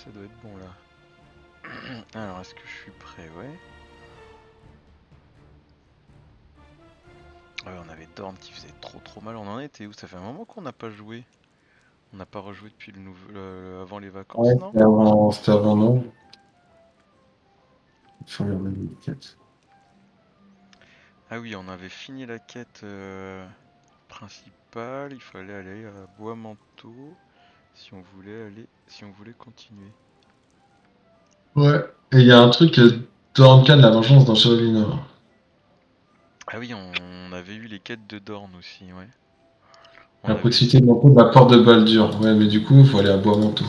ça doit être bon là. Alors, est-ce que je suis prêt? Ouais. Ouais, on avait Dorn qui faisait trop mal. On en était où? Ça fait un moment qu'on n'a pas joué. On n'a pas rejoué depuis avant les Ouais, vacances, non? c'était avant non. Il faut regarder les quêtes. Ah oui, on avait fini la quête principale. Il fallait aller à Bois-Manteau si on voulait continuer. Ouais. Et il y a un truc, Dorncan, la vengeance dans Chevalier Nord. Ah oui, on avait eu les quêtes de Dorn aussi, ouais. On La avait proximité de Manteau de la porte de Baldur. Ouais, mais du coup, il faut aller à Bois-Manteau.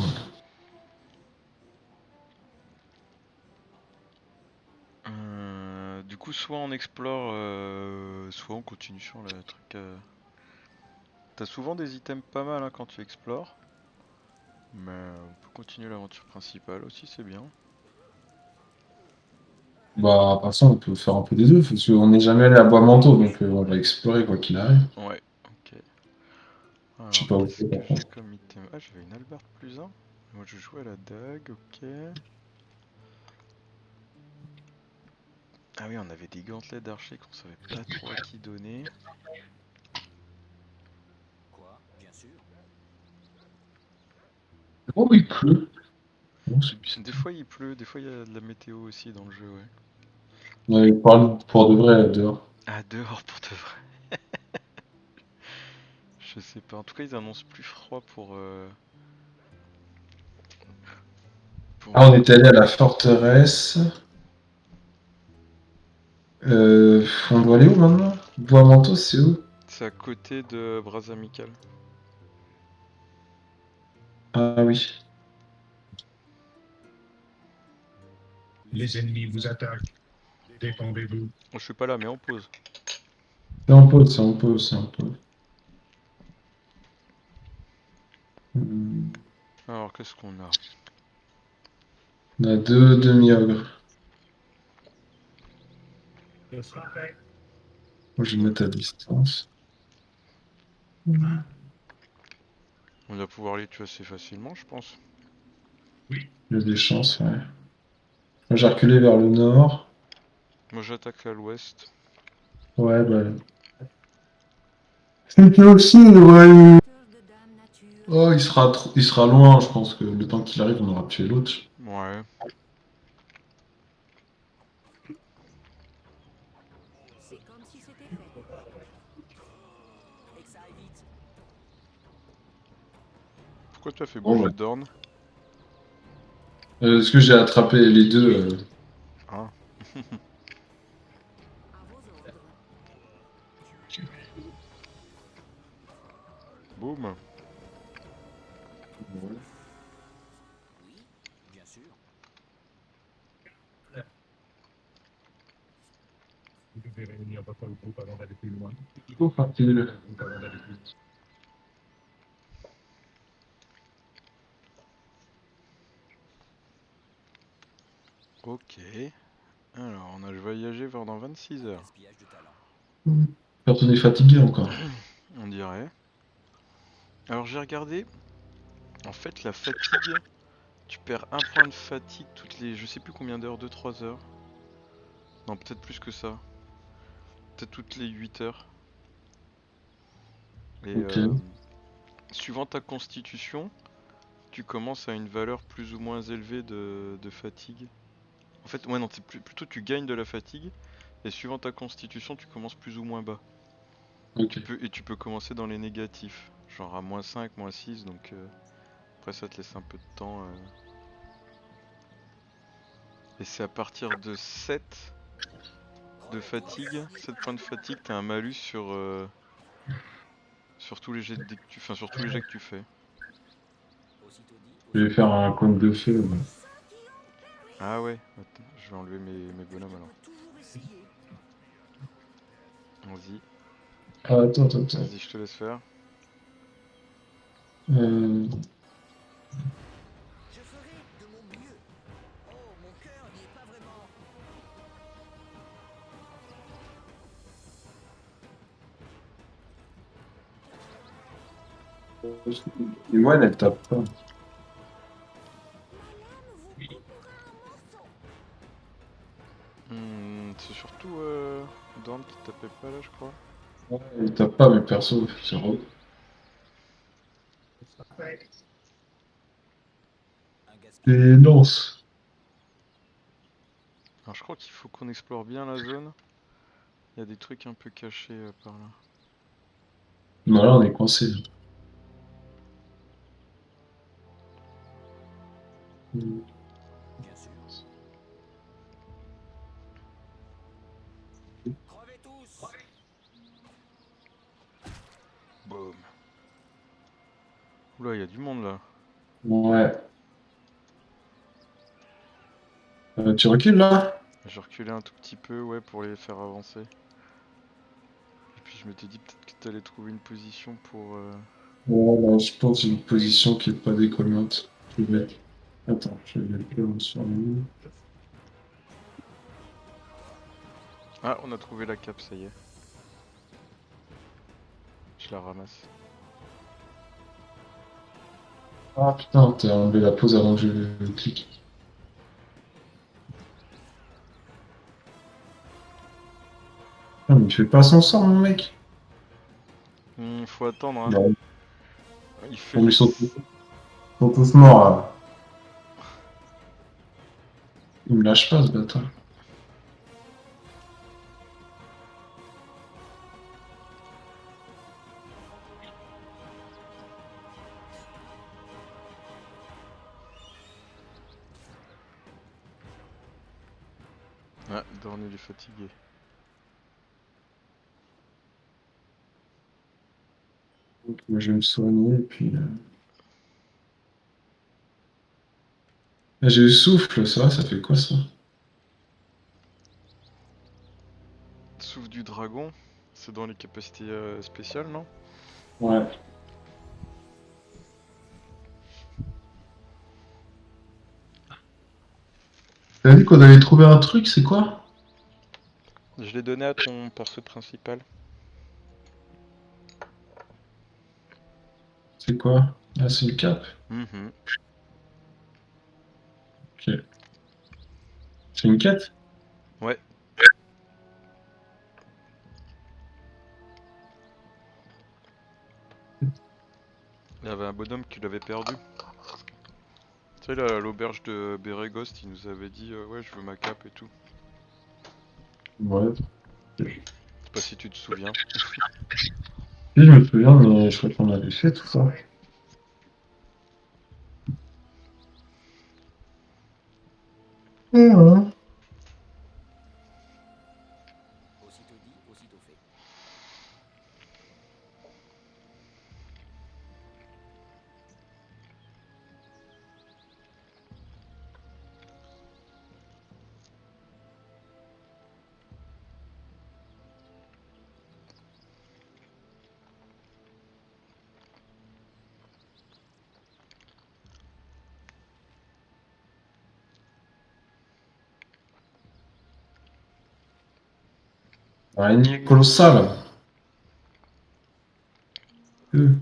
Du coup, soit on explore, soit on continue sur le truc. T'as souvent des items pas mal hein, quand tu explores, mais on peut continuer l'aventure principale aussi, c'est bien. Bah, de toute façon, on peut faire un peu des deux, parce qu'on n'est jamais allé à Bois-Manteau, donc on va explorer quoi qu'il arrive. Ouais, ok. Je sais Alors, pas où qu'est-ce c'est, que par j'ai contre. comme item? Ah, j'avais une hallebarde plus un. Moi, je joue à la dague, ok. Ah oui, on avait des gantelets d'archer qu'on savait pas trop à qui donner. Quoi? Bien sûr. Oh, il pleut. Oh, c'est Des bizarre. fois il pleut, des fois il y a de la météo aussi dans le jeu, ouais. Ouais, il parle pour de vrai dehors. Ah, dehors pour de vrai. Je sais pas. En tout cas, ils annoncent plus froid pour Ah, on est allé à la forteresse. On doit aller où maintenant? Bois-Manteau, c'est où? C'est à côté de Bras Amical. Ah oui. Les ennemis vous attaquent. Défendez-vous. Je suis pas là, mais on pause. C'est en pause, c'est en pause, c'est en pause. Hmm. Alors, qu'est-ce qu'on a? On a deux demi-ogres. Ce sera fait. Moi, je vais me mettre à distance. Hmm. On va pouvoir les tuer assez facilement, je pense. Oui. Il y a des chances, ouais. Moi, j'ai reculé vers le nord. Moi, j'attaque à l'ouest. Ouais, bah. C'était aussi une vraie. Oh, il sera loin, je pense que le temps qu'il arrive, on aura tué l'autre. Ouais. C'est comme si c'était fait. Et que ça aille vite. Pourquoi tu as fait Bon, bouger ouais. Dorn? Est-ce que j'ai attrapé les deux Ah. À vos ordres. Boum. Oui, bien sûr. Vous devez réunir votre groupe avant d'aller plus loin. Trop facile. Groupe avant d'aller plus loin. Ok. Alors, on a voyagé vers dans 26 heures. Gaspillage de talent. Personne n'est fatigué encore. On dirait. Alors, j'ai regardé. En fait, la fatigue, tu perds un point de fatigue toutes les. Je sais plus combien d'heures, 2-3 heures. Non, peut-être plus que ça. Peut-être toutes les 8 heures. Et Ok. suivant ta constitution, tu commences à une valeur plus ou moins élevée de fatigue. En fait, ouais, non, plutôt tu gagnes de la fatigue. Et suivant ta constitution, tu commences plus ou moins bas. Ok. Et tu peux commencer dans les négatifs. Genre à -5, -6. Donc après, ça te laisse un peu de temps. Et c'est à partir de 7 de fatigue, 7 points de fatigue, t'as un malus sur tous les jets sur tous les jets que tu fais. Aussitôt dit, Je vais aussitôt faire fait. un compte de feu. Ouais. Ah ouais, attends, je vais enlever mes bonhommes alors. Toujours essayer. Vas-y, Ah, attends. vas-y, je te laisse faire. Euh, Je ferai de mon mieux. Oh, mon cœur n'y est pas vraiment. Et moi, elle tape pas. surtout Dorn qui tapait pas là, je crois. Ouais, il tape pas, mais perso, c'est rogue. Un gaspillage. Et lance. Alors je crois qu'il faut qu'on explore bien la zone. Il y a des trucs un peu cachés par là. Non, là, on est coincé. Bien sûr. Crevez tous. Boum. Oula, il y a du monde là. Ouais. Tu recules là? J'ai reculé un tout petit peu, ouais, pour les faire avancer. Et puis je m'étais dit peut-être que t'allais trouver une position pour... Ouais, bah, je pense que j'ai une position qui est pas déconnante. Je vais mettre. Attends, je vais mettre là sur le mur. Ah, on a trouvé la cape, ça y est. Je la ramasse. Ah putain, t'as enlevé la pause avant que je clique. Ah, mais il fait pas son sort, mon mec. Faut attendre, hein. Non, Il fait ils les... sont tous morts là. Il me lâche pas ce bâtard. Ah, Dorn il est fatigué. Donc, moi, je vais me soigner et puis. Ah, j'ai eu souffle, ça fait quoi ça? Souffle du dragon, c'est dans les capacités spéciales, non? Ouais. T'as dit qu'on allait trouver un truc, c'est quoi? Je l'ai donné à ton perso principal. C'est quoi? Ah, c'est une cape. Mhm. Ok. C'est une quête? Ouais. Il y avait un bonhomme qui l'avait perdu. Tu sais, là, à l'auberge de Bérégost, il nous avait dit ouais, je veux ma cape et tout. Ouais. Je sais pas si tu te souviens. Si, je me souviens, mais je crois qu'on avait fait tout ça. Ouais. Aussitôt dit, aussitôt fait. Araignée colossale. Euh.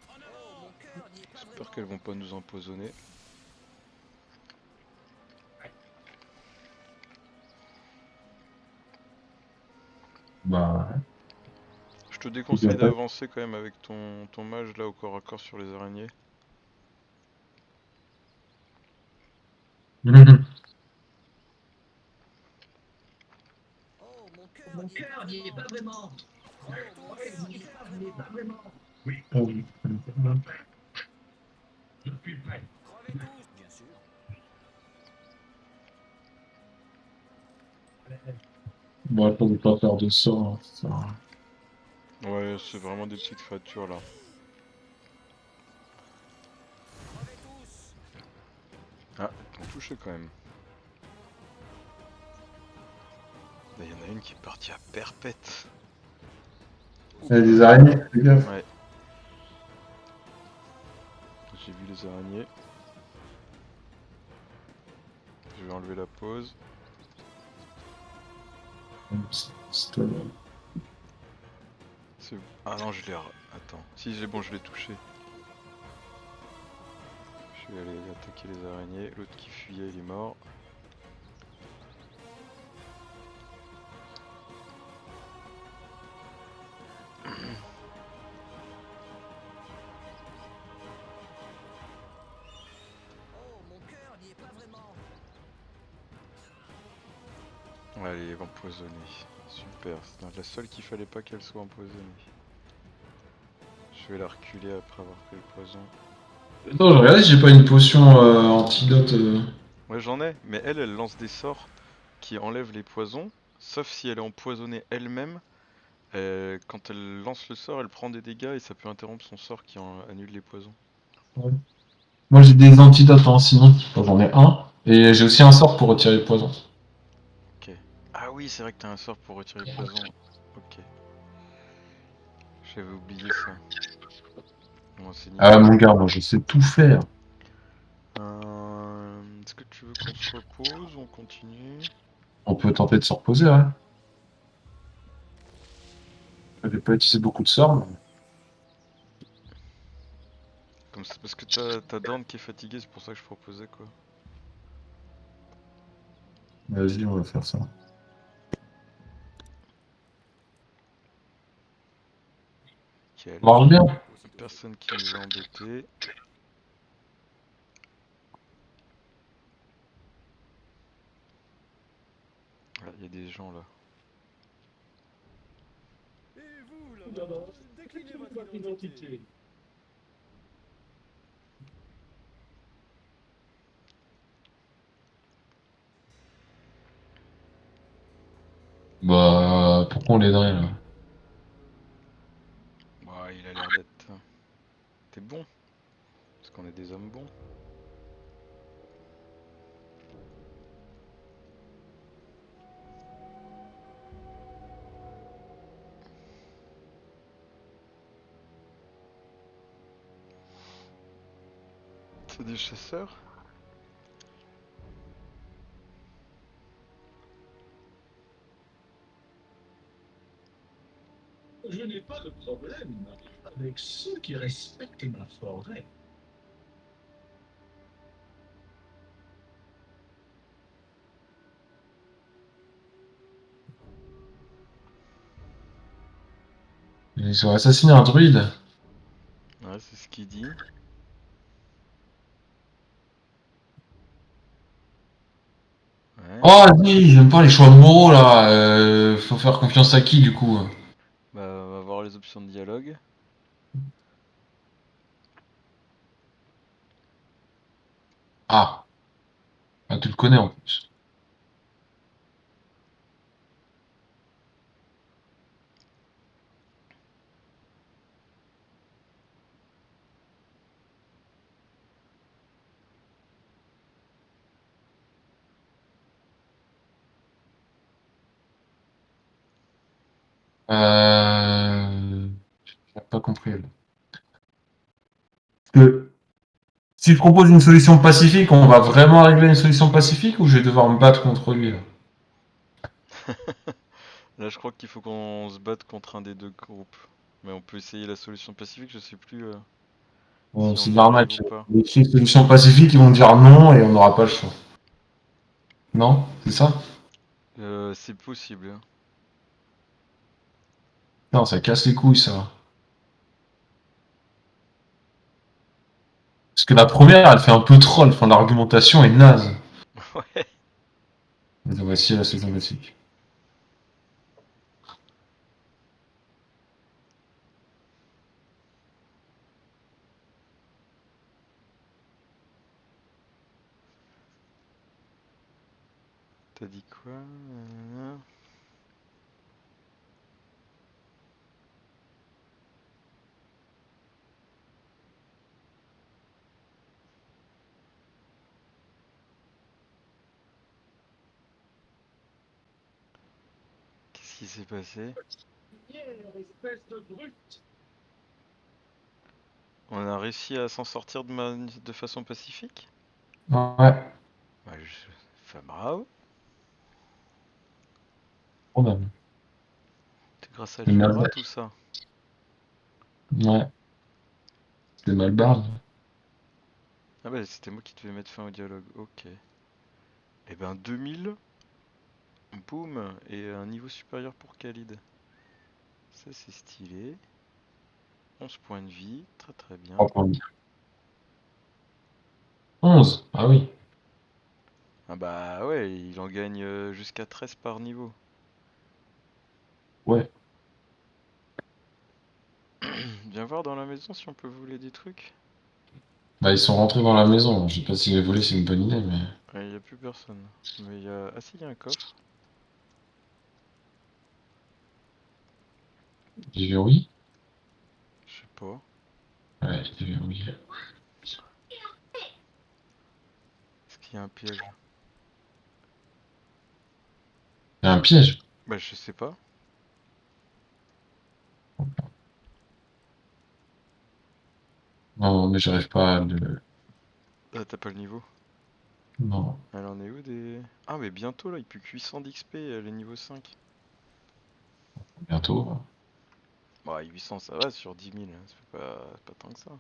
Oh, mon cœur n'y est pas J'espère vraiment. qu'elles vont pas nous empoisonner. Bah, Je te il y a déconseille pas. d'avancer quand même avec ton mage là au corps à corps sur les araignées. Oh, mon cœur n'y est pas vraiment. Crevez tous. Oui, Ah oui. je suis prêt. Crevez tous. Bien sûr. Bon, attends de pas faire de sort, hein, ça. Ouais, c'est vraiment des petites créatures là. Crevez tous. Ah, elles t'ont touché quand même. Là, y en a une qui est partie à perpète. Il y a Oups. des araignées, fais gaffe. Ouais, j'ai vu les araignées. Je vais enlever la pause. C'est toi, là. Ah non, je l'ai... Attends. Si, j'ai bon, je l'ai touché. Je vais aller attaquer les araignées. L'autre qui fuyait, il est mort. Allez, empoisonnée. Super, c'est la seule qu'il fallait pas qu'elle soit empoisonnée. Je vais la reculer après avoir pris le poison. Attends, je regarde si j'ai pas une potion antidote. Ouais, j'en ai, mais elle lance des sorts qui enlèvent les poisons, sauf si elle est empoisonnée elle-même. Quand elle lance le sort, elle prend des dégâts et ça peut interrompre son sort qui annule les poisons. Ouais. Moi j'ai des antidotes hein, sinon. Enfin, j'en ai un. Et j'ai aussi un sort pour retirer le poison. Ok. Ah oui, c'est vrai que t'as un sort pour retirer le poison. Ok. J'avais oublié ça. Bon, c'est Ah nickel. mon gars, moi je sais tout faire. Est-ce que tu veux qu'on se repose ou on continue? On peut tenter de se reposer, ouais. Je vais pas utiliser beaucoup de sorts, mais... Comme c'est parce que t'as Dorn qui est fatigué, c'est pour ça que je proposais quoi. Vas-y, on va faire ça. Nickel. On marche bien. Personne qui nous a embêtés. Ah, il y a des gens là. Et vous, là-bas, déclinez votre identité. Bah, pourquoi on l'aiderait là? Bah, il a l'air d'être. T'es bon, parce qu'on est des hommes bons. C'est des chasseurs? Je n'ai pas de problème avec ceux qui respectent ma forêt. Ils ont assassiné un druide. Ouais, c'est ce qu'il dit. Ouais. Oh, vas-y, j'aime pas les choix moraux là. Faut faire confiance à qui du coup? Bah, on va voir les options de dialogue. Ah, ah, tu le connais en plus. J'ai pas compris. Là. Que si je propose une solution pacifique, on va vraiment régler une solution pacifique ou je vais devoir me battre contre lui là? Là, je crois qu'il faut qu'on se batte contre un des deux groupes. Mais on peut essayer la solution pacifique, je sais plus Bon, si c'est on y arrive ou l'arnaque. pas. Les solutions pacifiques, ils vont dire non et on n'aura pas le choix. Non? C'est ça? C'est possible, hein. Non, ça casse les couilles ça. Parce que la première, elle fait un peu troll, enfin, l'argumentation est naze. Ouais. Mais voici la solution pacifique. T'as dit quoi? Qu'est-ce qui s'est passé? Espèce de brute. On a réussi à s'en sortir de façon pacifique? Ouais, Bah, enfin, bravo. probable. C'est grâce à C'est mal Lyra barré. tout ça. Ouais, c'est mal barré. Ah bah c'était moi qui devais mettre fin au dialogue, ok. Et ben 2000, boum, et un niveau supérieur pour Khalid. Ça c'est stylé. 11 points de vie, très très bien. 3 points de vie. 11. Ah oui. Ah bah ouais, il en gagne jusqu'à 13 par niveau. Ouais. Viens voir dans la maison si on peut voler des trucs. Bah, ils sont rentrés dans la maison. Je sais pas si les voler, c'est une bonne idée, mais. Il y a plus personne. Mais il y a... Ah si, il y a un coffre. Il est verrouillé? Je sais pas. Ouais, il est verrouillé. Est-ce qu'il y a un piège? Il y a un piège. Bah je sais pas. Non, mais j'arrive pas à le. Ah t'as pas le niveau. Non, Elle en est où des... Ah mais bientôt là, il peut que 800 d'XP, elle est niveau 5. bientôt. Bah 800 ça va sur 10 000, hein, ça fait pas, c'est pas tant que ça.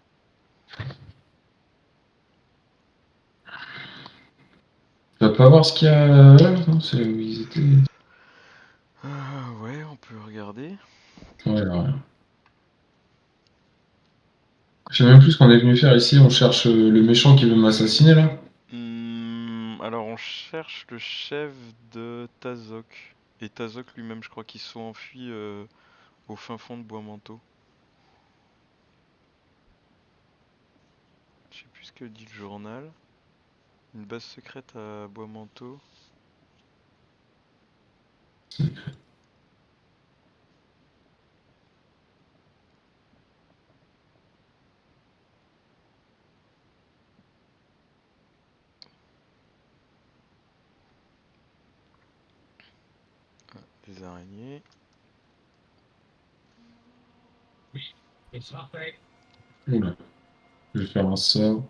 Tu vas pas voir ce qu'il y a là, non? C'est là où ils étaient. Ah ouais, on peut regarder. Ouais, ouais. Je sais même plus ce qu'on est venu faire ici. On cherche le méchant qui veut m'assassiner là. Alors on cherche le chef de Tazok. Et Tazok lui-même, je crois qu'ils sont enfuis au fin fond de Bois-Manteau. Je sais plus ce que dit le journal. Une base secrète à Bois-Manteau. Des araignées. Et ça fait. Oula. Je vais faire un sort.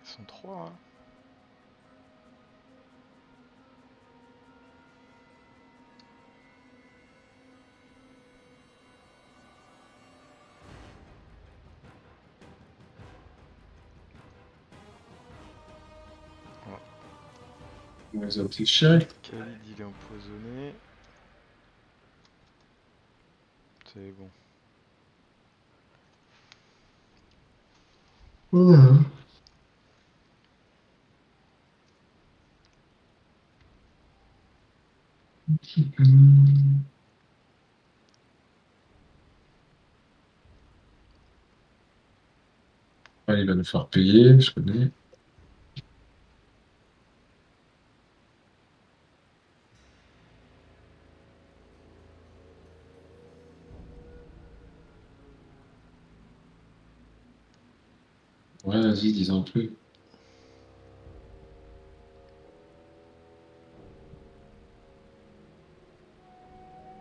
Ils sont trois, hein. Voilà. On les a petits chéris. Khalid il est empoisonné. C'est bon. Ouais. Ouais, il va nous faire payer, je connais. Ouais, vas-y, dis un truc.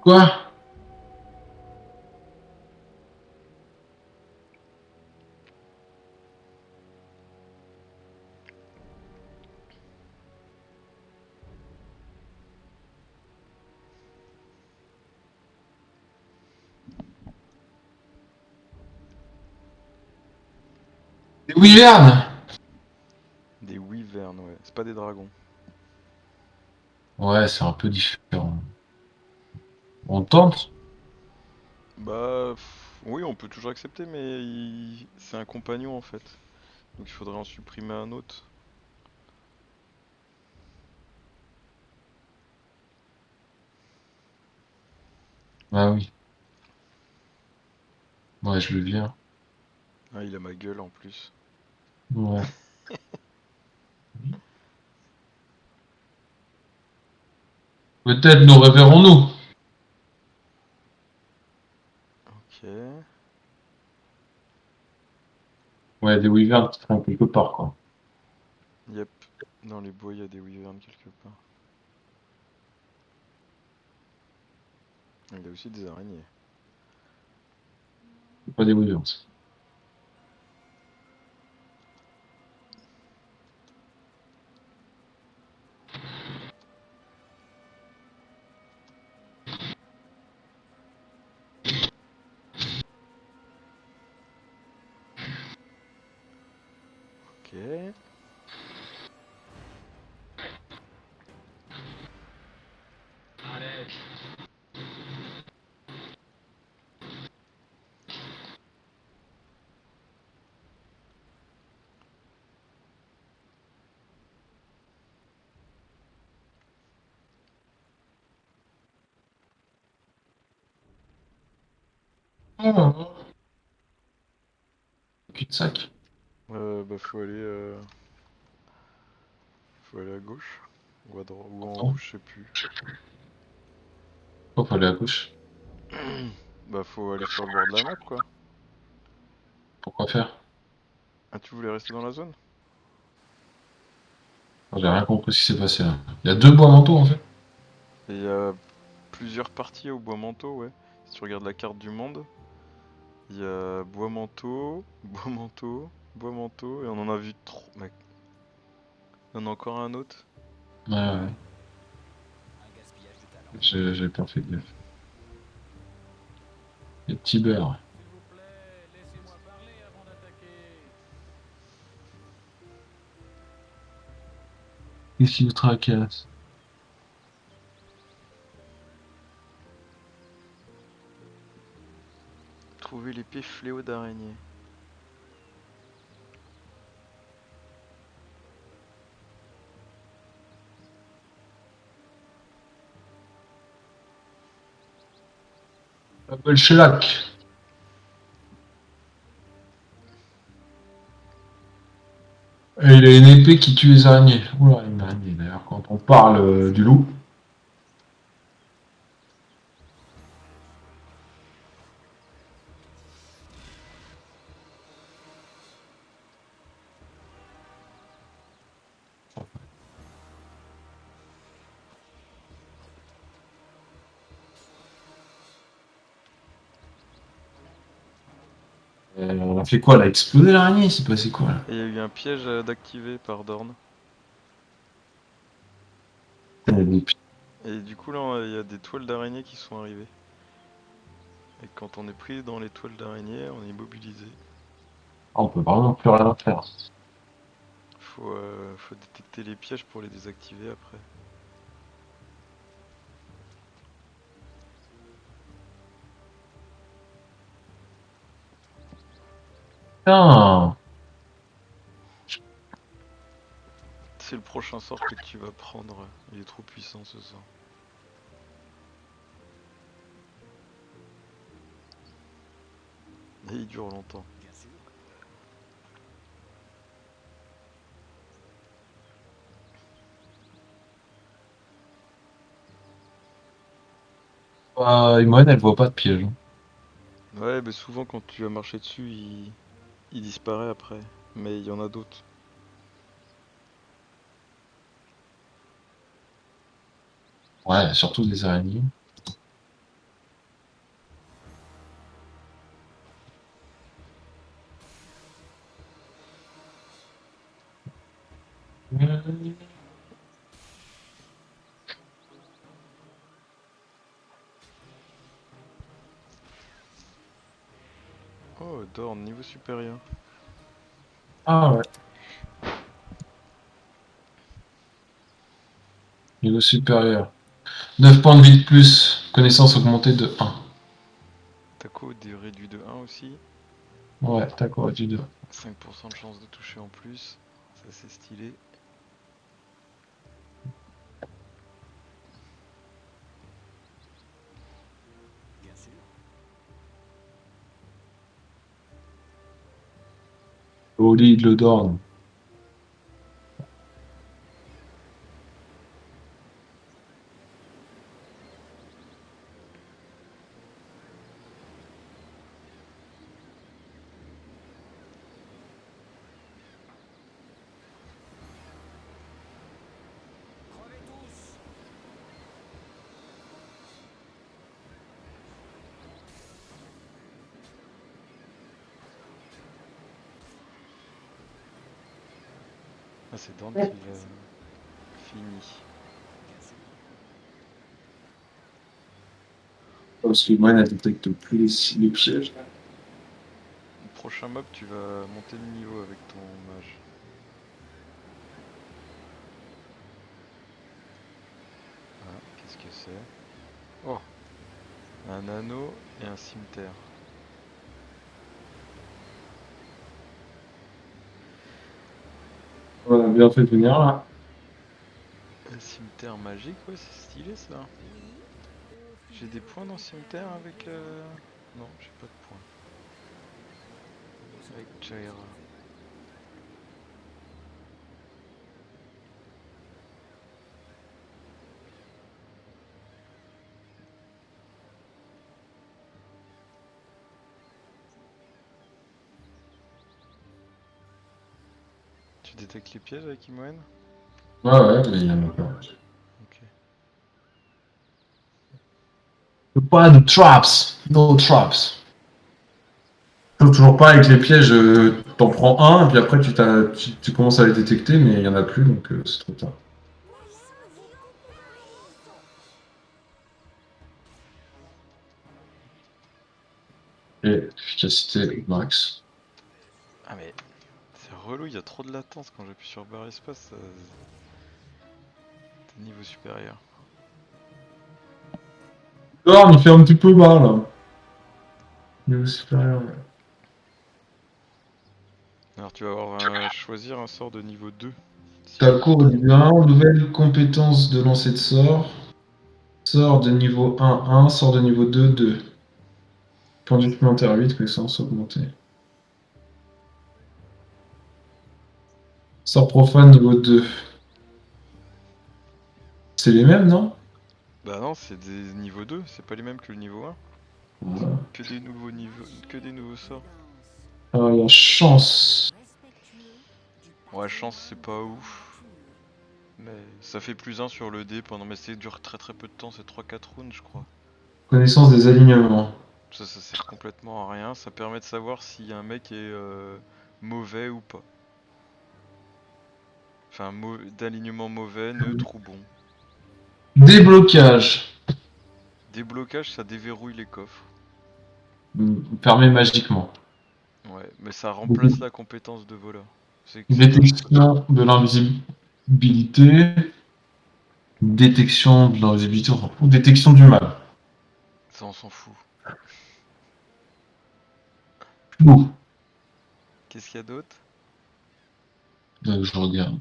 Quoi? Des wyverns! Des wyverns, ouais. C'est pas des dragons. Ouais, c'est un peu différent. On tente? Bah oui, on peut toujours accepter, mais c'est un compagnon en fait. Donc il faudrait en supprimer un autre. Ah oui. Ouais, je le viens. Ah, il a ma gueule en plus. Ouais. Peut-être nous reverrons-nous. Ok. Ouais, des wyverns qui traînent quelque part, quoi. Yep. Dans les bois, il y a des wyverns quelque part. Il y a aussi des araignées. C'est pas des wyverns. Ok. Allez. Oh, cul-de-sac. Bah faut aller à gauche. Ou à droite, ou en haut, Attends, je sais plus. oh, faut aller à gauche. Bah faut aller sur le bord de la map quoi. Pourquoi faire? Ah tu voulais rester dans la zone? J'ai rien compris ce qui s'est passé là. Il y a deux bois manteaux en fait. Et il y a plusieurs parties au bois manteau ouais. Si tu regardes la carte du monde, il y a bois manteau, bois manteau, bois manteau, et on en a vu trop. Mec, il y en a encore un autre. Ouais, ouais. Un gaspillage de talent. J'ai pas fait gaffe. Les petits beurres. S'il vous plaît, laissez-moi parler avant d'attaquer. Qu'est-ce qui vous tracasse? Trouver l'épée fléau d'araignée. La belle shellac. Et il a une épée qui tue les araignées. Oula, une araignée d'ailleurs. Quand on parle du loup. On a fait quoi là? Exploser l'araignée? Il s'est passé quoi là? Et il y a eu un piège d'activer par Dorn. Et du coup là il y a des toiles d'araignée qui sont arrivées. Et quand on est pris dans les toiles d'araignée, on est immobilisé. On peut vraiment plus rien faire. Faut détecter les pièges pour les désactiver après. Putain! C'est le prochain sort que tu vas prendre. Il est trop puissant ce sort. Et il dure longtemps. Bien sûr. Imoen, elle voit pas de piège. Ouais, mais souvent quand tu vas marcher dessus, il disparaît après. Mais il y en a d'autres. Ouais, surtout des araignées. Oh, Dorn, niveau supérieur. Ah ouais. Niveau supérieur. 9 points de vie de plus. Connaissance augmentée de 1. Taco est réduit de 1 aussi. Ouais, t'as quoi, du 2. 5% de chance de toucher en plus. Ça c'est stylé. Bien sûr. Oli de Dorn. Crevez tous. Ah, c'est Dorn qui l'a fini. Bien sûr. Parce que Imoen, elle détecte plus les pièges. Le prochain mob, tu vas monter le niveau avec ton mage. Ah, qu'est-ce que c'est? Oh, un anneau et un cimetière. On a bien fait de venir là. Un cimetière magique, ouais, c'est stylé ça. Oui. J'ai des points dans le cimetière avec Non, j'ai pas de points. Avec Jaira. Tu détectes les pièges avec Imoen? Ouais, mais il y en a pas. Ok. Pas de traps! No traps! Toujours pas avec les pièges, t'en prends un, et puis après tu commences à les détecter, mais il y en a plus, donc c'est trop tard. Et efficacité max. Ah mais c'est relou, il y a trop de latence quand j'appuie sur barre espace. T'es niveau supérieur. Ah, on y fait un petit peu mal, là. Niveau supérieur, ouais. Alors tu vas avoir choisir un sort de niveau 2. Si tu Taco au niveau 1, nouvelle compétence de lancer de sort. Sort de niveau 1, 1, sort de niveau 2, 2. Point supplémentaire 8, connaissance augmentée. Sort profane niveau 2. C'est les mêmes, non? Bah non, c'est des niveaux 2, c'est pas les mêmes que le niveau 1. Voilà. Que des nouveaux niveaux, que des nouveaux sorts. Alors, il y a chance. Ouais, chance c'est pas ouf. Mais ça fait plus 1 sur le dé pendant, mais ça dure très très peu de temps, c'est 3-4 rounds je crois. Connaissance des alignements. Ça sert complètement à rien, ça permet de savoir si un mec est mauvais ou pas. Enfin, d'alignement mauvais, neutre ou bon. Déblocage. Déblocage, ça déverrouille les coffres. Fermé magiquement. Ouais, mais ça remplace la compétence de Vola. C'est que c'est Détection de l'invisibilité. Détection de l'invisibilité. Ou détection du mal. ça, on s'en fout. Ouh. Qu'est-ce qu'il y a d'autre? Je regarde.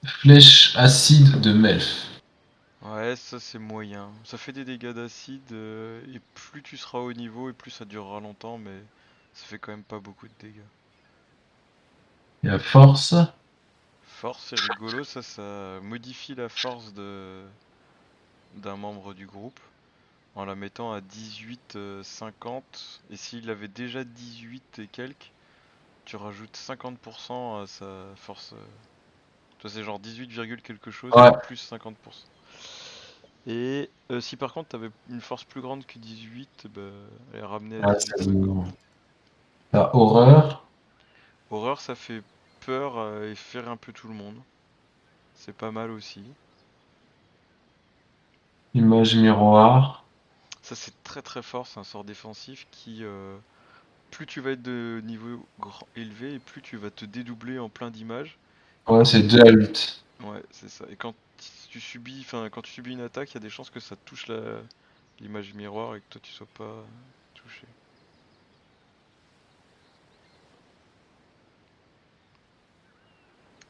Flèche acide de Melf. Ouais, ça c'est moyen. Ça fait des dégâts d'acide et plus tu seras au niveau et plus ça durera longtemps, mais ça fait quand même pas beaucoup de dégâts. Et la force. Force, c'est rigolo, ça modifie la force d'un membre du groupe en la mettant à 18, 50. Et s'il avait déjà 18 et quelques, tu rajoutes 50% à sa force. Toi, c'est genre 18, quelque chose Ouais. plus 50%. Et si par contre t'avais une force plus grande que 18, bah, elle est ramenée à Ouais, 18,50. la horreur. Horreur, ça fait peur et faire un peu tout le monde. C'est pas mal aussi. Image miroir. Ça, c'est très très fort, c'est un sort défensif qui, plus tu vas être de niveau élevé et plus tu vas te dédoubler en plein d'images. Et Ouais, quand c'est 2 à 8. ouais, c'est ça. Et quand tu subis une attaque, il y a des chances que ça touche l'image miroir et que toi tu sois pas touché.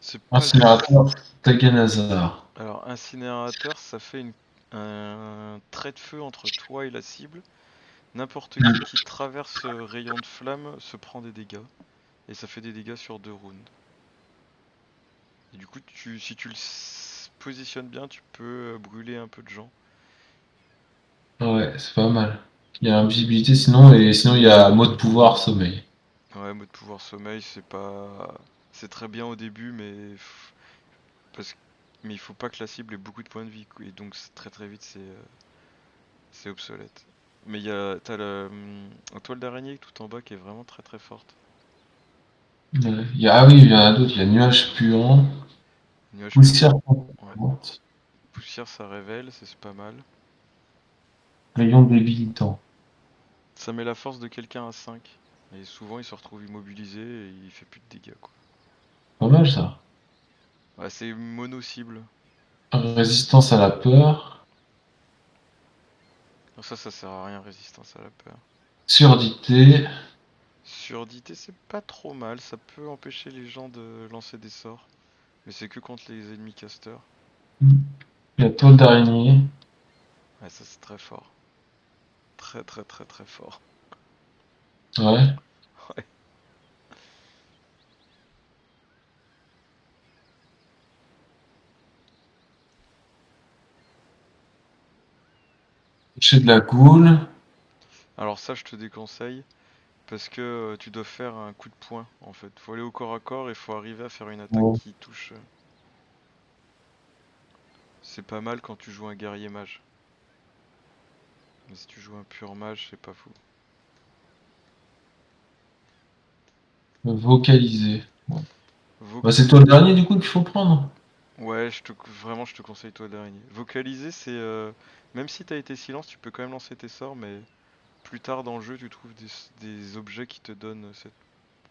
C'est pas le Incinérateur Takenazar. Alors, incinérateur, ça fait un trait de feu entre toi et la cible. N'importe qui traverse ce rayon de flamme se prend des dégâts. Et ça fait des dégâts sur 2 rounds. Et du coup, si tu le positionnes bien, tu peux brûler un peu de gens. Ouais, c'est pas mal. Il y a invisibilité sinon, et sinon il y a mode pouvoir sommeil. Ouais, mode pouvoir sommeil, c'est très bien au début, parce... mais il faut pas que la cible ait beaucoup de points de vie. Et donc, très très vite, c'est obsolète. Mais t'as la toile d'araignée tout en bas qui est vraiment très très forte. Ah oui, il y en a d'autres. Il y a nuage puant. Nuage Poussière puant, ouais. contrôlante. Poussière, ça révèle, c'est pas mal. Rayon débilitant. Ça met la force de quelqu'un à 5. Et souvent, il se retrouve immobilisé et il fait plus de dégâts, quoi. Pas mal ça. Ouais, c'est mono-cible. Résistance à la peur. Donc ça sert à rien, résistance à la peur. Surdité. Surdité, c'est pas trop mal. Ça peut empêcher les gens de lancer des sorts. Mais c'est que contre les ennemis casters. La toile d'araignée. Ouais, ça c'est très fort. très très très très fort. Ouais. Ouais. J'ai de la goule. Alors ça, je te déconseille parce que tu dois faire un coup de poing en fait. Faut aller au corps à corps et faut arriver à faire une attaque Ouais. qui touche. C'est pas mal quand tu joues un guerrier mage. Mais si tu joues un pur mage, c'est pas fou. Vocaliser. Bah, c'est toi Vocaliser. le dernier du coup qu'il faut prendre. Ouais, vraiment, je te conseille toi d'araignée. Vocaliser, c'est même si t'as été silence, tu peux quand même lancer tes sorts, mais plus tard dans le jeu, tu trouves des objets qui te donnent cette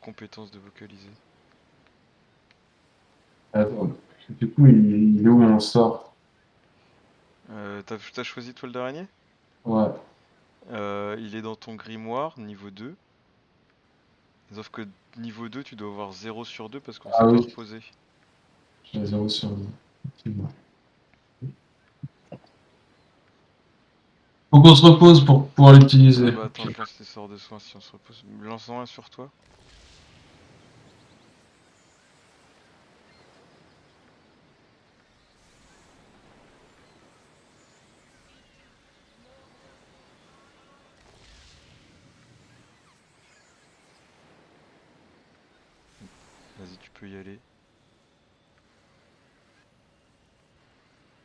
compétence de vocaliser. Attends. Du coup, il est où mon sort? T'as choisi toile d'araignée? Ouais. Il est dans ton grimoire, niveau 2. Sauf que niveau 2, tu dois avoir 0/2 parce qu'on Ah s'est pas oui. reposé. J'ai 0 sur 10. Effectivement. Faut qu'on se repose pour pouvoir Ah l'utiliser. bah attends, Ok. je lance tes sorts de soin si on se repose. Lance-en un sur toi. Vas-y, tu peux y aller.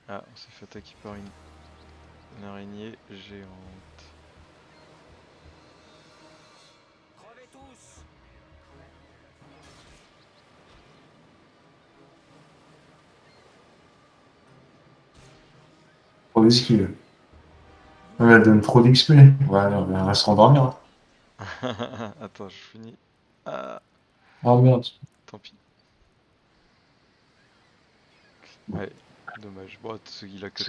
Ah, on s'est fait attaquer par une araignée géante. Crevez tous. Trop d'esquive. Ouais, elle donne trop d'XP. Ouais, elle va se rendormir. Attends, je finis. Ah, Oh merde. tant pis. Ouais, dommage. Bon, il a que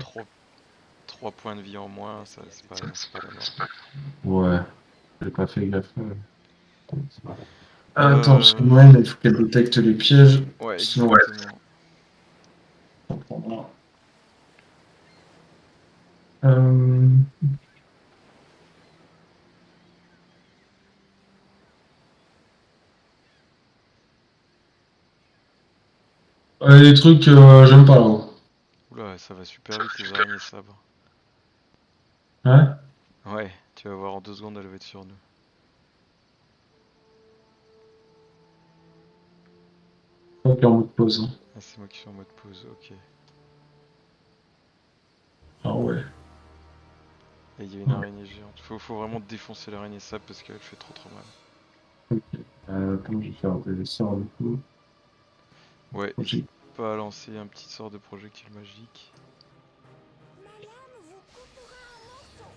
3 points de vie en moins, ça c'est pas la mort. Ouais, j'ai pas fait gaffe. Ah, attends, parce que Euh, moi, il faut qu'elle détecte les pièges. ouais, Sinon, ouais. exactement. Euh... les trucs, j'aime pas là-haut. Oula, ça va super vite les araignées sabres. Ouais? Ouais, tu vas voir en 2 secondes, elle va être sur nous. Ok, en mode pause. Hein. Ah, c'est moi qui suis en mode pause, ok. Ah ouais. Et il y a une araignée géante. Faut vraiment défoncer l'araignée sable parce qu'elle fait trop trop mal. Comment je vais faire des sorts du coup? Ouais, Ok. n'hésite pas à lancer un petit sort de projectile magique. Ma lame vous coupera en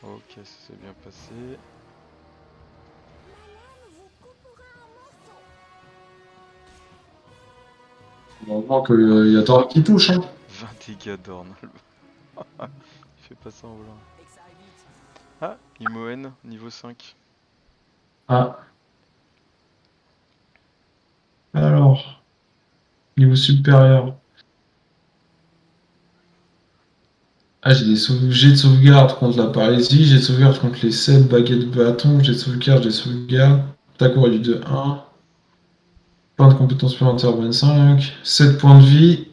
morceaux. Ok, ça s'est bien passé. Ma lame vous coupera en morceaux. Heureusement qu'il y a Thor qui touche. Hein. 20 dégâts d'orne. Il fait pas ça en volant. Et que ça aille vite. Ah, Imoen, niveau 5. Ah, alors, niveau supérieur. Ah, j'ai des jets de sauvegarde contre la paralysie, j'ai de sauvegarde contre les 7 baguettes bâton, j'ai de sauvegarde, j'ai de sauvegarde. Attaque au réduit de 1. Point de compétence supplémentaire 25. 7 points de vie.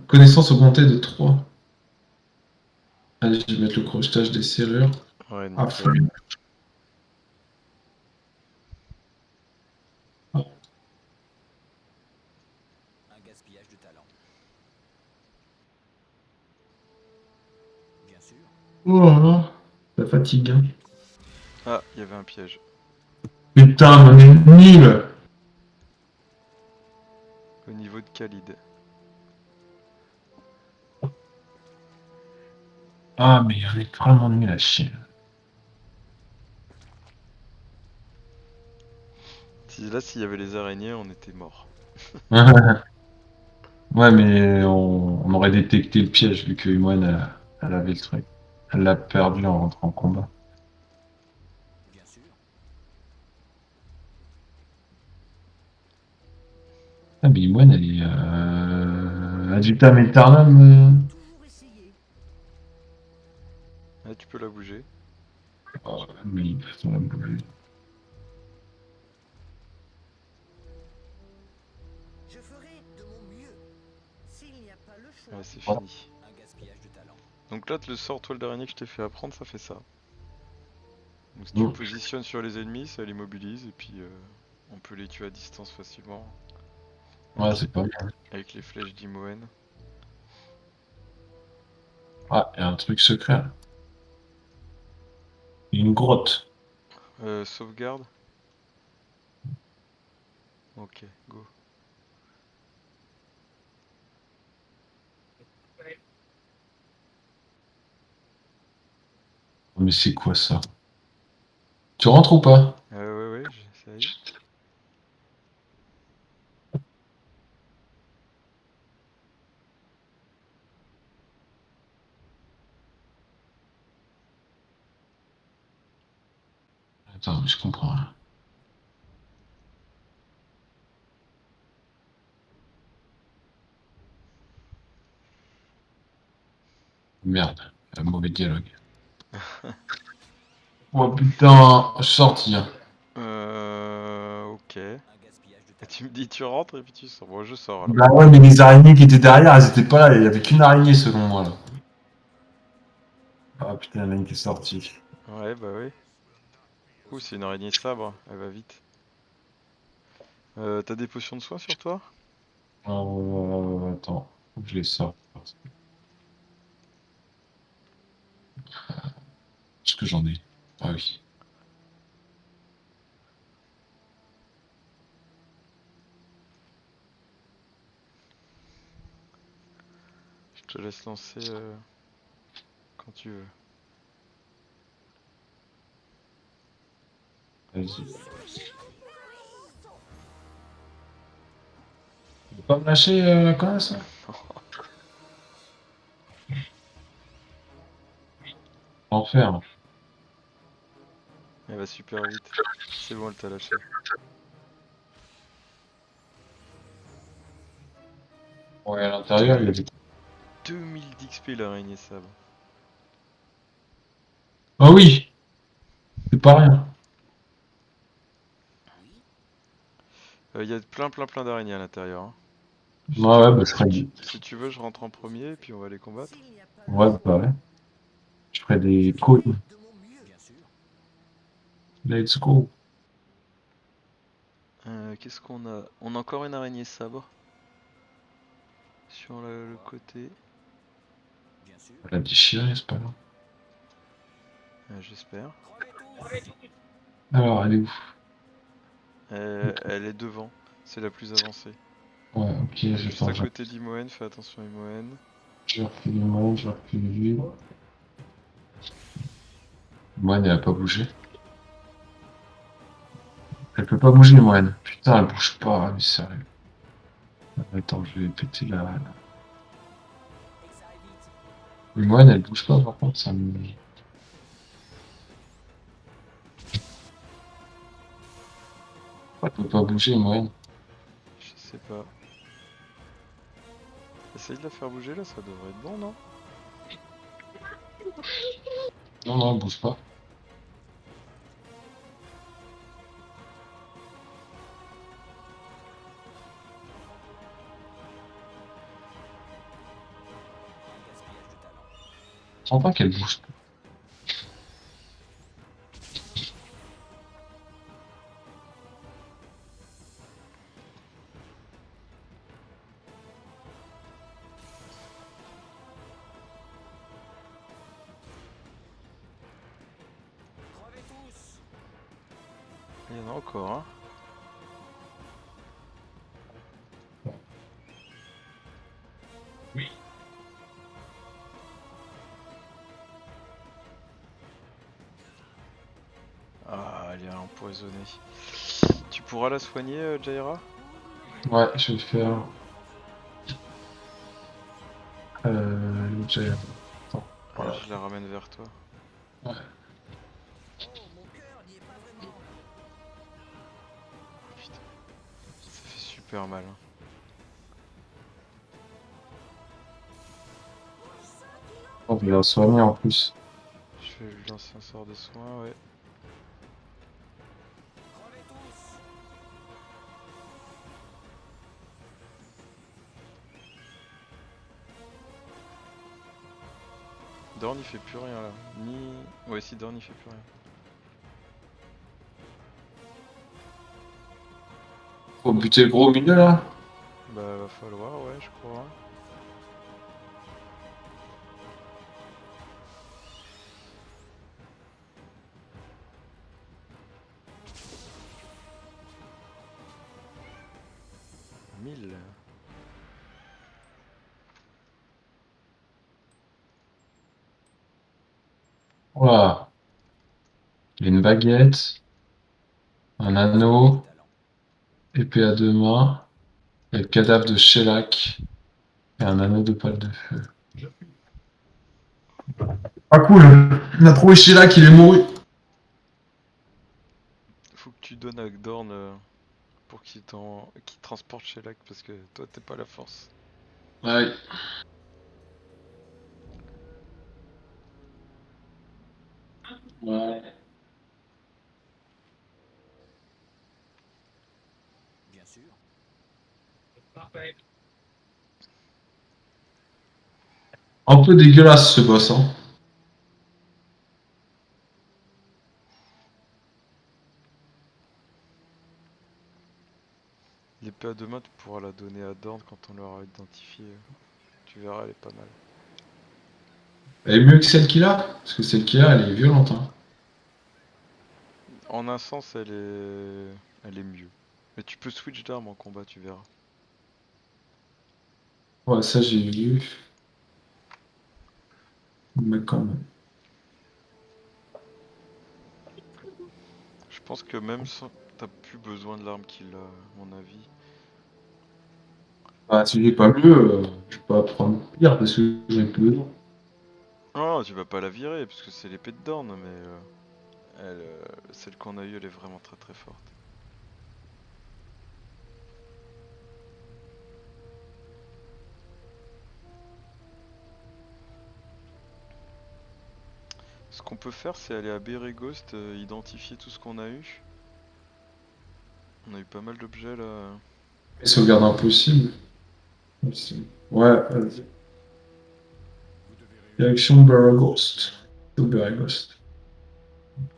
Connaissance augmentée de 3. Allez, je vais mettre le crochetage des serrures. Ouais, À fond. nickel. Un gaspillage de talent. Bien sûr. Oh là là, ça fatigue. Hein. Ah, il y avait un piège. Putain, on est nul. Au niveau de Khalid. Ah, mais on est vraiment nul à chier. Là, s'il y avait les araignées, on était mort. Ouais, mais on aurait détecté le piège vu que Imoen, elle avait le truc. Elle l'a perdu en rentrant en combat. Bien sûr. Ah, mais Imoine, elle est. Ad vitam aeternam. Toujours essayer. Ah, tu peux la bouger. Oh, mais on l'a bougé. Je ferai de mon mieux. S'il n'y a pas le choix. Ouais, c'est Voilà. fini. Un gaspillage de talent. Donc là, le sort toile d'araignée que je t'ai fait apprendre, ça fait ça. Donc si tu Mm. positionnes sur les ennemis, ça les mobilise et puis on peut les tuer à distance facilement Ouais, avec, c'est pas mal. avec les flèches d'Imoen. Ah, il y a un truc secret là. Une grotte. Sauvegarde. Ok, go. Mais c'est quoi ça? Tu rentres ou pas? Ouais, j'essaye. Attends, je comprends rien. Merde, un mauvais dialogue. Oh putain, je suis sorti. Hein. Ok. Et Un gaspillage de talent. tu me dis tu rentres et puis tu sors. Bon, je sors alors. Bah ouais, mais les araignées qui étaient derrière, elles étaient pas là. Il y avait qu'une araignée selon moi là. Ah putain, il y en a une qui est sortie. Ouais, bah oui. Ouh, c'est une araignée sabre, elle va vite. T'as des potions de soin sur toi? Attends, faut que je les sorte. Est-ce que j'en ai? Ah oui. Je te laisse lancer quand tu veux. Vas-y. Tu veux pas me lâcher quand ça? Enfer. Elle va super vite. C'est bon, elle t'a lâché. Ouais, à l'intérieur, il y a des... 2000 d'XP l'araignée sabre. Ah oui, c'est pas rien. Oui. Il y a plein d'araignées à l'intérieur, hein. Ouais, Si tu ouais, veux, bah je ferai des... si tu veux, je rentre en premier et puis on va les combattre. S'il n'y a pas le Ouais, choix. bah ouais. Je ferai des Je cônes. ferai de mon mieux. Bien sûr. Let's go. Qu'est-ce qu'on a? On a encore une araignée sabre sur le côté. Bien sûr. On va la déchirer, c'est pas grave. J'espère. Crevez tous. Alors, elle est où? Elle est devant, c'est la plus avancée. Ouais, ok, Elle est je juste à t'en côté d'Imoen, fais attention à Imoen. je vais refiler moi, je vais refiler lui. Moine, elle a pas bougé. Elle peut pas bouger, Moine. Putain, elle bouge pas, mais sérieux. Attends, je vais péter la... Et que ça aille vite. Mais Moine, elle bouge pas, par contre, ça me... Elle peut pas bouger, Moine. Je sais pas. Essaye de la faire bouger là, ça devrait être bon, non? Non, non, elle bouge pas. Un gaspillage de talent. Je sens pas qu'elle bouge. Crevez tous. Il y en a encore, hein. Ah, elle est empoisonnée. Tu pourras la soigner, Jaira? Ouais, je vais faire... j'ai... Attends, voilà. Je la ramène vers toi. Ouais. Oh, mon cœur n'y est pas vraiment. Putain, ça fait super mal, hein. Oh, il a soigné en plus. Je vais lui lancer un sort de soin, ouais. Crevez tous. Dorn il fait plus rien là. Ni. Ouais, si Dorn il fait plus rien. Faut buter le gros au milieu là. Bah, va falloir, ouais, je crois. 1000. Voilà. Il a une baguette, un anneau, épée à deux mains, et le cadavre de Shellac et un anneau de pâle de feu. Ah cool, on a trouvé Shellac, il est mort. Faut que tu donnes à Dorn pour qu'il transporte chez Lac parce que toi t'es pas la force. Ouais. Ouais. Bien sûr. Parfait. Un peu dégueulasse ce boss, hein. L'épée à deux mains tu pourras la donner à Dorn quand on l'aura identifié. Tu verras elle est pas mal. Elle est mieux que celle qu'il a, parce que celle qu'il a, elle est violente, hein. En un sens elle est mieux. Mais tu peux switch d'armes en combat, tu verras. Ouais, ça j'ai vu. Mais quand même. Je pense que même sans. T'as plus besoin de l'arme qu'il a, à mon avis. Bah, si j'ai pas mieux, je vais pas prendre pire parce que j'ai plus besoin. Oh, tu vas pas la virer parce que c'est l'épée de Dorn, mais celle qu'on a eue elle est vraiment très très forte. Ce qu'on peut faire, c'est aller à Beregost, identifier tout ce qu'on a eu. On a eu pas mal d'objets là. Et sauvegarde impossible. Ouais, vas-y. Vous devez réussir. Direction Beregost. Ou Beregost.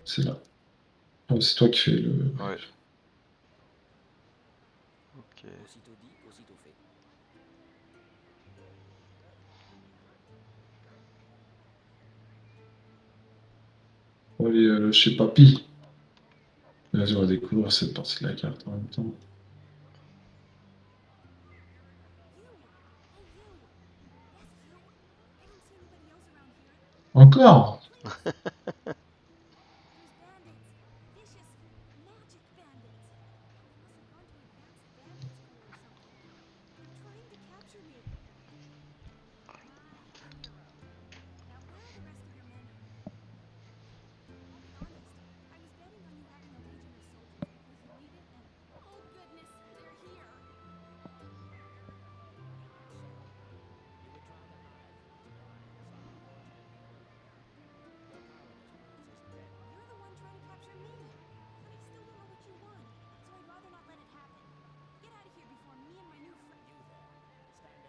C'est là. Ouais, c'est toi qui fais le. Ouais. Ok. Aussitôt dit, aussitôt fait. Faut aller chez Papy. Vas-y, on va découvrir cette partie de la carte en même temps. Encore? Stand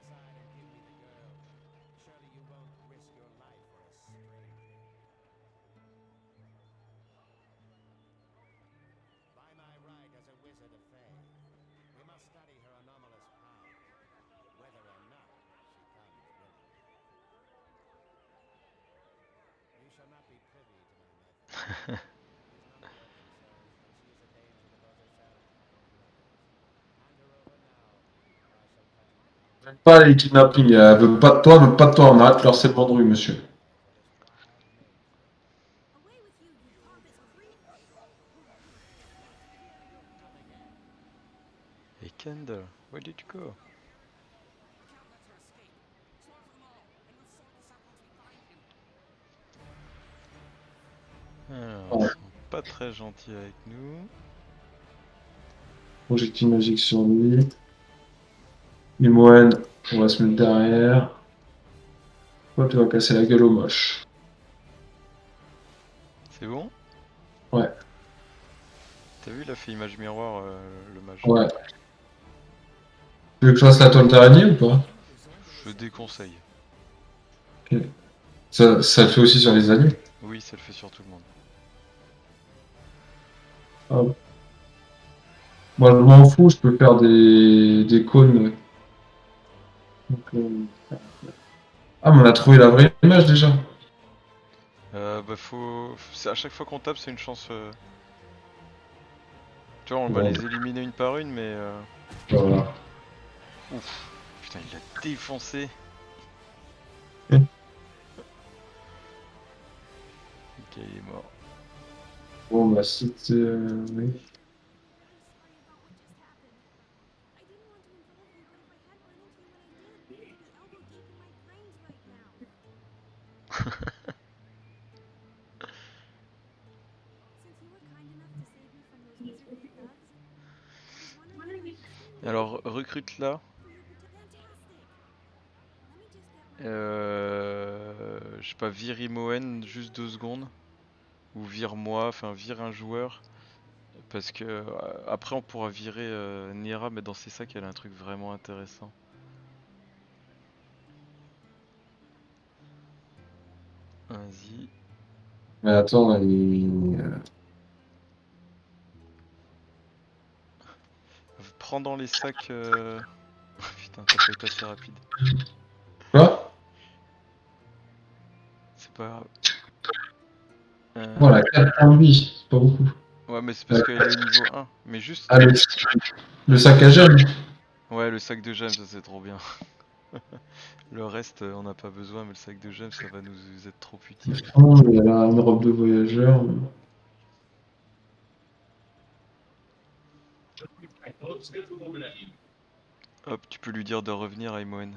aside and give me the girl. Surely you won't risk your life for a stranger. By my right as a wizard of Fae, we must study her anomalous powers, whether or not she comes willingly. You shall not be privy to my methods. It is none of your concern, for she is a danger to both herself and others. Hand her over now, or I shall cut you down. Pas les kidnappings, elle veut pas de toi, elle veut pas de toi, on arrête le harcèlement de rue, monsieur. For this wild nature. Et Kendall, where did you go? Alors, ils sont pas très gentils avec nous. Projectile magique sur lui. Imoen, on va se mettre derrière. Toi, tu vas casser la gueule au moche. C'est bon? Ouais, T'as vu, il a fait image miroir, le mage. ouais. Tu veux que je fasse la toile d'araignée ou pas? Je déconseille. Ok. Ça le fait aussi sur les alliés. Oui, ça le fait sur tout le monde. Ah. Moi, je m'en fous, je peux faire des cônes. Donc, ah, mais on a trouvé la vraie image déjà. Bah à chaque fois qu'on tape, c'est une chance. Tu vois, on va Bon, les éliminer une par une, mais. voilà. Ouf. Putain, il l'a défoncé. Ok. Ok, il est mort. Bon, bah, c'était. Oui. Alors, recrute là. Je sais pas, vire Imoen juste 2 secondes. Ou vire moi, enfin vire un joueur. Parce que après on pourra virer Nira, mais dans ses sacs elle a un truc vraiment intéressant. Vas-y. Mais attends, Prends dans les sacs. Putain, t'as pas été assez rapide. quoi? C'est pas grave. Voilà, 4 points de vie, c'est pas beaucoup. Ouais, mais c'est parce qu'elle est niveau 1. Mais juste. Ah, le sac à gemme. Ouais, le sac de gemmes, ça c'est trop bien. Le reste, on n'a pas besoin, mais le sac de gemmes, ça va nous être trop utile. Oh, il y a là une robe de voyageur. Hop, tu peux lui dire de revenir à Imoen.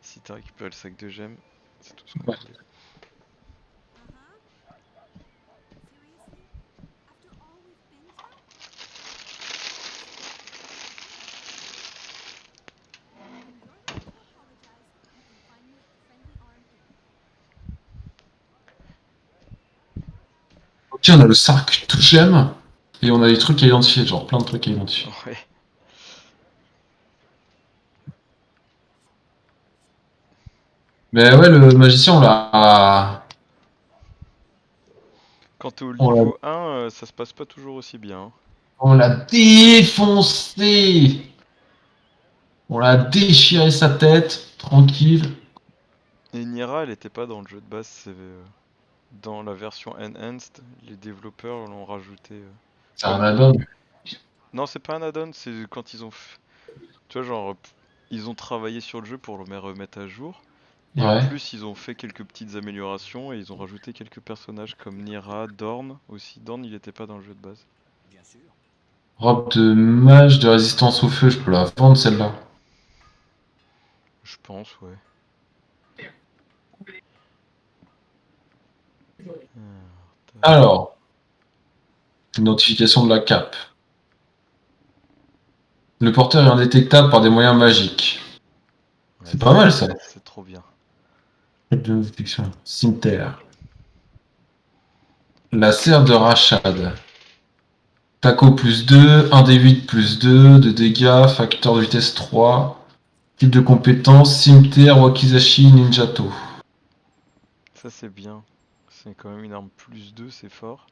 Si t'as récupéré le sac de gemmes, c'est tout ce qu'on Ouais. voulait. Ok, on a le sac de gemme. Et on a des trucs à identifier, genre plein de trucs à identifier. Ouais. Mais ouais, le magicien, Quand t'es au on l'a, niveau 1, ça se passe pas toujours aussi bien, hein. on l'a défoncé. On l'a déchiré sa tête, tranquille. Et Nira, elle était pas dans le jeu de base, c'est dans la version Enhanced, les développeurs l'ont rajouté. C'est un Comme... add-on. Non, c'est pas un add-on, c'est quand ils ont... Tu vois, genre, ils ont travaillé sur le jeu pour le remettre à jour. Et en Ouais. plus, ils ont fait quelques petites améliorations et ils ont rajouté quelques personnages comme Nira, Dorn aussi. Dorn, il était pas dans le jeu de base. Robe de mage de résistance au feu, je peux la vendre celle-là. Je pense, ouais. Alors, identification de la cape. Le porteur est indétectable par des moyens magiques. Ouais, C'est pas mal ça. c'est trop bien. Cape de détection. Cimetière. La serre de Rachad. Taco plus 2, 1d8 plus 2 de dégâts, facteur de vitesse 3. Type de compétence, cimetière, wakizashi, ninjato. Ça, c'est bien. C'est quand même une arme plus 2, c'est fort.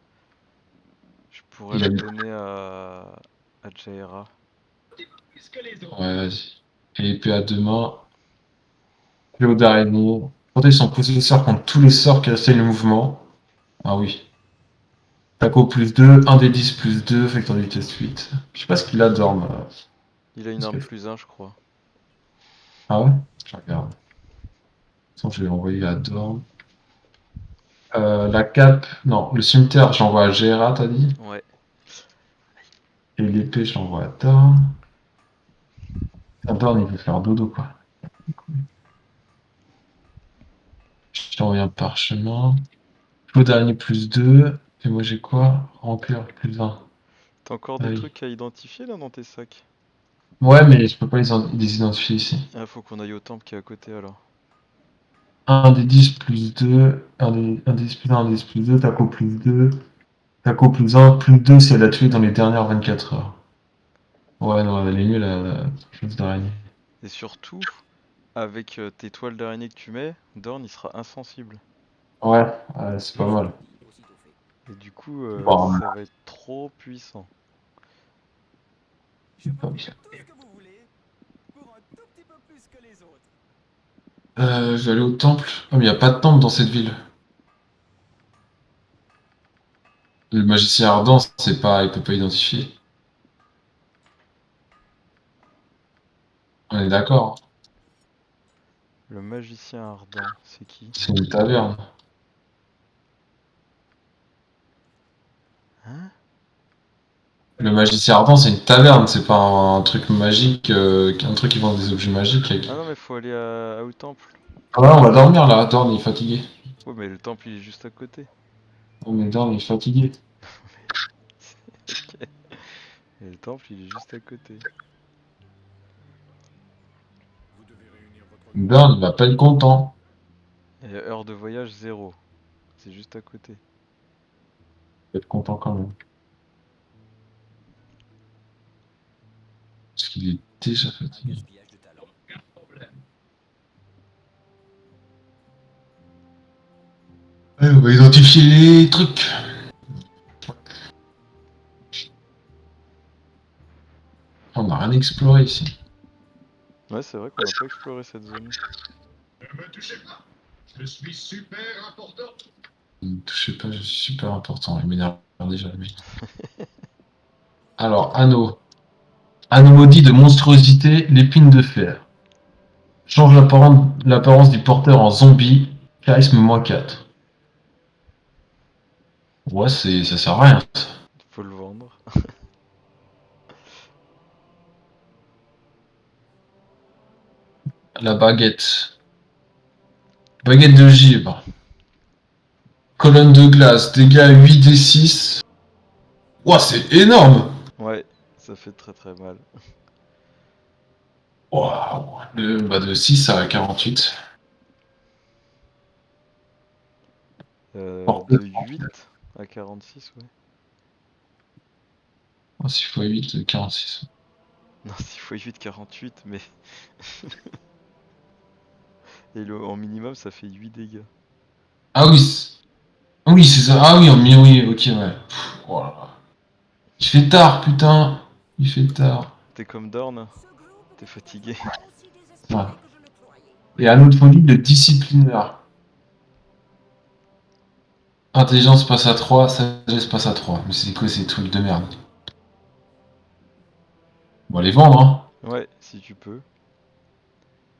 Je pourrais Il a la mis. donner à Jaira. Ouais, vas-y. Et épée à deux mains. Cléo d'araignée. Protéger son possesseur contre tous les sorts qui restreignent le mouvement. Ah oui. Taco plus 2, 1d10 plus 2, facteur de vitesse 8. Je sais pas ce qu'il a Dorm. Il a une arme plus 1, je crois. Ah ouais? Je regarde. De toute façon, je vais l'envoyer à Dorm. La cape, non, le cimetière, j'envoie à Gera, t'as dit? Ouais. Et l'épée, je l'envoie à Dorm. Ah, Dorm, il veut faire dodo, quoi. Je t'envoie un parchemin. Clos d'araignée plus 2. Et moi, j'ai quoi? Rancœur plus 1. T'as encore Ah des oui. trucs à identifier là dans tes sacs? Ouais, mais je peux pas les identifier ici. Ah, faut qu'on aille au temple qui est à côté alors. 1 des 10 plus 2, 1 des 10 plus 1, 1 des 10 plus 2, taco plus 2, taco plus 2 si elle a tué dans les dernières 24 heures. Ouais, non, elle est nulle la chose d'araignée. Et surtout, avec tes toiles d'araignée que tu mets, Dorn il sera insensible. Ouais, c'est pas mal. Aussitôt fait. Et du coup, Bon, ça va être trop puissant. Je vous file tout ce que vous voulez, pour un tout petit peu plus que les autres. je vais aller au temple. Oh, mais il n'y a pas de temple dans cette ville. Le magicien ardent, c'est pas, il peut pas identifier. On est d'accord. Le magicien ardent, c'est qui? C'est une taverne. Hein? Le magicien ardent, c'est une taverne, c'est pas un truc magique, un truc qui vend des objets magiques. Ah non mais faut aller au temple. Ah ouais, on va dormir là. Dorn, il est fatigué. Ouais mais le temple il est juste à côté. Oh, mais Dorn, il est fatigué. Ok. Et le temple il est juste à côté. Vous devez réunir votre Dorn, il va pas être content. Et heure de voyage 0. C'est juste à côté. Il va être content quand même. Parce qu'il est déjà fatigué. gaspillage de talent. Aucun problème. Ouais, on va identifier les trucs. On a rien exploré ici. Ouais c'est vrai qu'on a pas exploré cette zone. Ne me touchez pas. Je suis super important. Ne me touchez pas, je suis super important. Il m'énerve déjà, lui. Alors, anneau. Anneau maudit de monstruosité, l'épine de fer. Change l'apparence du porteur en zombie. Charisme -4. Ouais, ça sert à rien. Faut le vendre. La baguette. Baguette de givre. Colonne de glace. Dégâts 8d6. Ouah, c'est énorme! Ouais, ça fait très très mal. Waouh! De 6 à 48. Porte De 8 à 46 ouais. Oh, 6 x 8, 46. Non 6 x 8 48 mais... Et en minimum ça fait 8 dégâts. Ah oui! Oui, c'est ça. Ah oui, oui, ok, ouais. Pff, oh là là. Il fait tard, putain! Il fait tard. T'es comme Dorn, Ce groupe t'es fatigué. est aussi Ouais. désespéré que je le croyais. Et anneau de folie de disciplineur. Intelligence passe à 3, sagesse passe à 3. Mais c'est quoi ces trucs de merde? On va les vendre, hein. Ouais, si tu peux.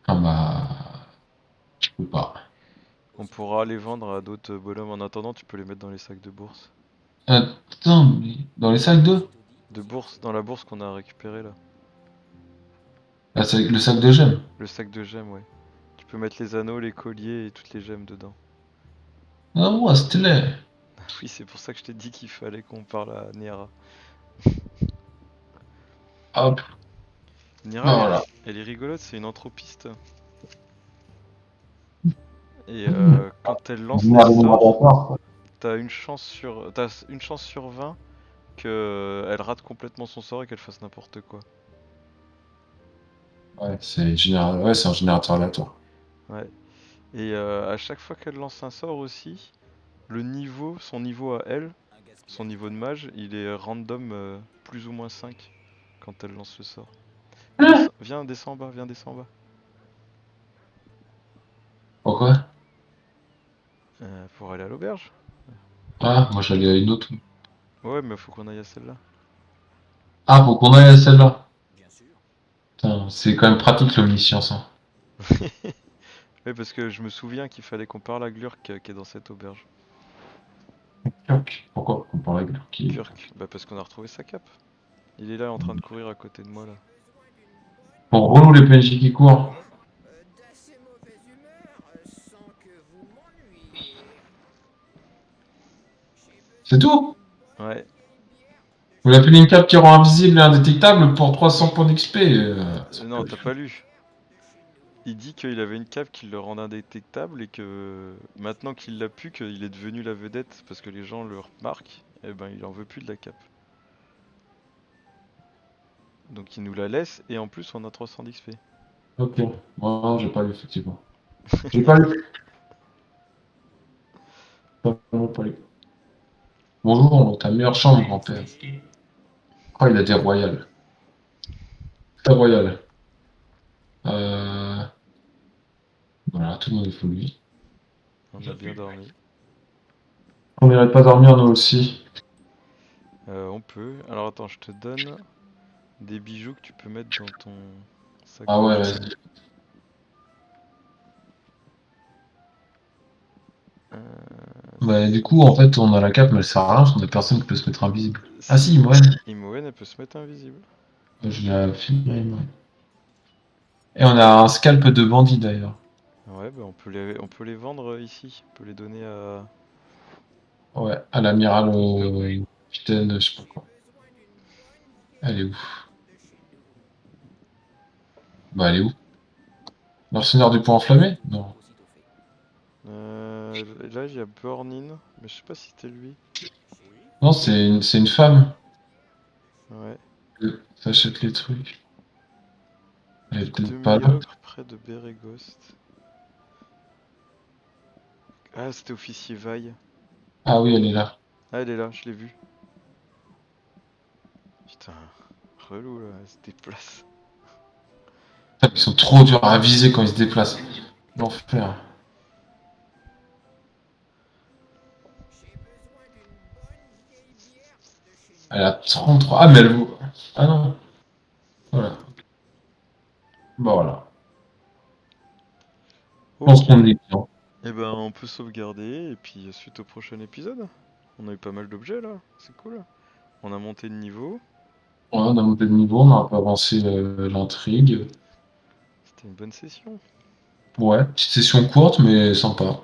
Ah bah... Je peux pas. On pourra les vendre à d'autres bonhommes. En attendant, tu peux les mettre dans les sacs de bourse. Attends, mais dans les sacs d'eau? De bourse, dans la bourse qu'on a récupérée là. Le sac de gemmes. Le sac de gemmes, ouais. Tu peux mettre les anneaux, les colliers et toutes les gemmes dedans. Ah ouais, stylé. Oui, c'est pour ça que je t'ai dit qu'il fallait qu'on parle à Nira. Hop, Nira, bah voilà. elle est rigolote, c'est une anthropiste. Et Mmh. quand elle lance des Venir les sorts, laboratoires. t'as une chance sur 20 que elle rate complètement son sort et qu'elle fasse n'importe quoi. Ouais, c'est un générateur aléatoire. Ouais. Et à chaque fois qu'elle lance un sort aussi, son niveau à elle, Un gaspillage son niveau de mage, il est random plus ou moins 5 quand elle lance le sort. Viens, descends en bas, viens, descends en bas. Pourquoi? Pour aller à l'auberge. Ah, moi j'allais à une autre. Ouais, mais faut qu'on aille à celle-là. Ah, faut qu'on aille à celle-là. bien sûr. Putain, c'est quand même pratique l'omniscience, hein. Ouais, parce que je me souviens qu'il fallait qu'on parle à Glurk qui est dans cette auberge. Kirk. Pourquoi on parle avec qui? Glurk, bah parce qu'on a retrouvé sa cape. Il est là en train de courir à côté de moi là. Pour relou les PNJ qui courent. D'assez mauvaise humeur, sans que vous m'ennuyiez. C'est tout? Ouais, Vous appelez une cape qui rend invisible et indétectable pour 300 points d'XP. non, t'as pas lu. Il dit qu'il avait une cape qui le rend indétectable et que maintenant qu'il l'a pu, qu'il est devenu la vedette parce que les gens le remarquent, et ben il en veut plus de la cape. Donc il nous la laisse et en plus on a 300 d'XP. Ok. Moi, j'ai pas lu, effectivement. J'ai pas lu. Pas, vraiment pas lu. Bonjour, ta meilleure chambre, grand-père. Oh, il a des royales. Très royal. Euh... Voilà, tout le monde est fou lui. On a bien dormi. On n'irait pas dormir, nous aussi. On peut. Alors attends, je te donne des bijoux que tu peux mettre dans ton sac Ah de ouais, dos. vas-y. Euh, Bah, du coup, en fait, on a la cape, mais elle sert à rien parce qu'on a personne qui peut se mettre invisible. Ah si, si, ouais. Imoen elle peut se mettre invisible. Je l'ai filmé, moi. Et on a un scalp de bandit d'ailleurs. Ouais, bah on peut les vendre ici. On peut les donner à. Ouais, à l'amiral capitaine, je sais pas quoi. Elle est où? Bah, elle est où? Mercenaire du pont enflammé? Non. Là il y a Burnin, mais je sais pas si c'était lui. Non, c'est une femme. Ouais. Ça achète les trucs. Elle est peut-être pas là. Demi-ogre près de Bérégost. Ah, c'était officier Vaille. Ah oui, elle est là. Ah, elle est là, je l'ai vue. Putain, relou là, elle se déplace. Ils sont trop durs à viser quand ils se déplacent. L'enfer. Elle a 33. Ah, mais elle vaut. Ah non. Voilà. Bah voilà. Je pense Ok. qu'on est bien. Et ben on peut sauvegarder et puis suite au prochain épisode. On a eu pas mal d'objets là, c'est cool. On a monté de niveau, Ouais, on a monté de niveau, on a un peu avancé l'intrigue. c'était une bonne session. Ouais, petite session courte, mais sympa.